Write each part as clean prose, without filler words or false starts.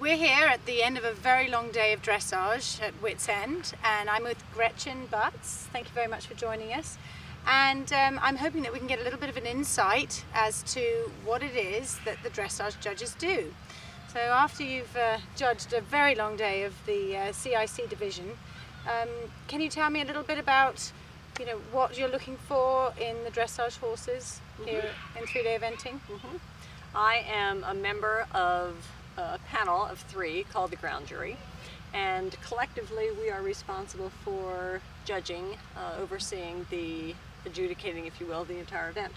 We're here at the end of a very long day of dressage at Wits End, and I'm with Gretchen Butts. Thank you very much for joining us. And I'm hoping that we can get a little bit of an insight as to what it is that the dressage judges do. So after you've judged a very long day of the CIC division, can you tell me a little bit about what you're looking for in the dressage horses here in 3-day eventing? I am a member of a panel of 3 called the ground jury, and collectively we are responsible for judging, overseeing the adjudicating, if you will, the entire event.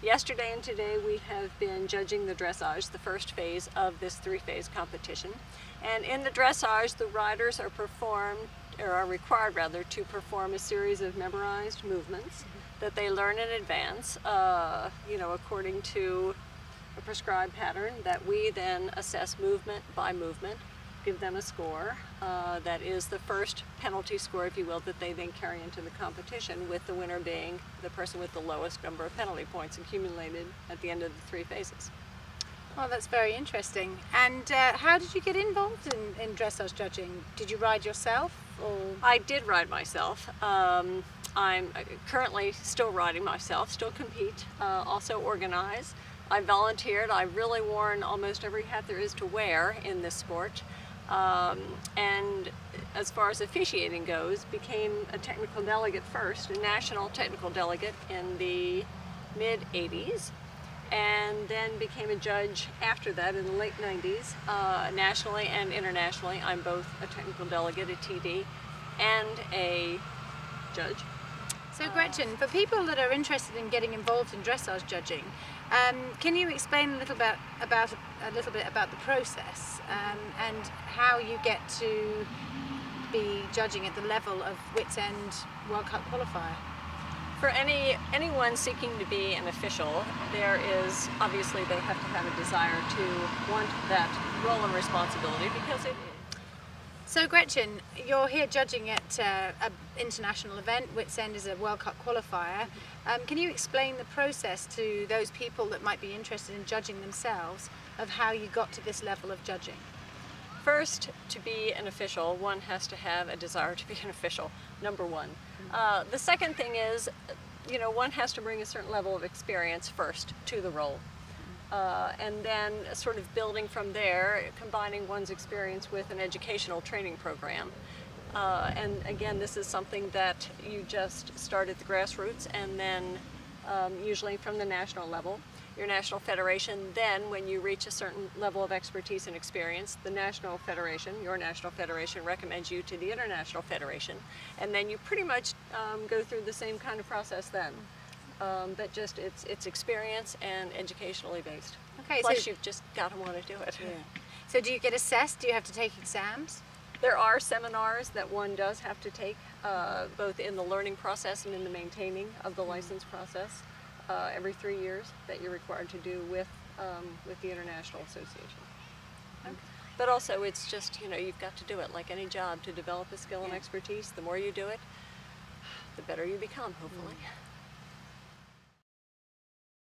Yesterday and today we have been judging the dressage, the first phase of this 3-phase competition. And in the dressage, the riders are required rather to perform a series of memorized movements that they learn in advance, according to a prescribed pattern that we then assess movement by movement, give them a score that is the first penalty score, if you will, that they then carry into the competition, with the winner being the person with the lowest number of penalty points accumulated at the end of the 3 phases. Well, that's very interesting. And how did you get involved in dressage judging? Did you ride yourself? Or? I did ride myself. I'm currently still riding myself, still compete, also organize. I volunteered. I've really worn almost every hat there is to wear in this sport. And as far as officiating goes, became a technical delegate first, a national technical delegate in the mid-'80s, and then became a judge after that in the late '90s, nationally and internationally. I'm both a technical delegate, a TD, and a judge. So Gretchen, for people that are interested in getting involved in dressage judging, can you explain a little bit about the process and how you get to be judging at the level of Wits End World Cup Qualifier? For anyone seeking to be an official, there is obviously they have to have a desire to want that role and responsibility, because it. So Gretchen, you're here judging at an international event. Wits End is a World Cup qualifier. Can you explain the process to those people that might be interested in judging themselves of how you got to this level of judging? First, to be an official, one has to have a desire to be an official, number one. The second thing is, one has to bring a certain level of experience first to the role. And then sort of building from there, combining one's experience with an educational training program. And again, this is something that you just start at the grassroots, and then usually from the national level, your national federation. Then when you reach a certain level of expertise and experience, the national federation, your national federation, recommends you to the international federation. And then you pretty much go through the same kind of process then. But just it's experience and educationally based. Okay, plus so you've just got to want to do it. Yeah. So do you get assessed? Do you have to take exams? There are seminars that one does have to take, both in the learning process and in the maintaining of the license process, every 3 years, that you're required to do with the International Association. Okay. But also it's just, you've got to do it like any job to develop a skill and expertise. The more you do it, the better you become, hopefully.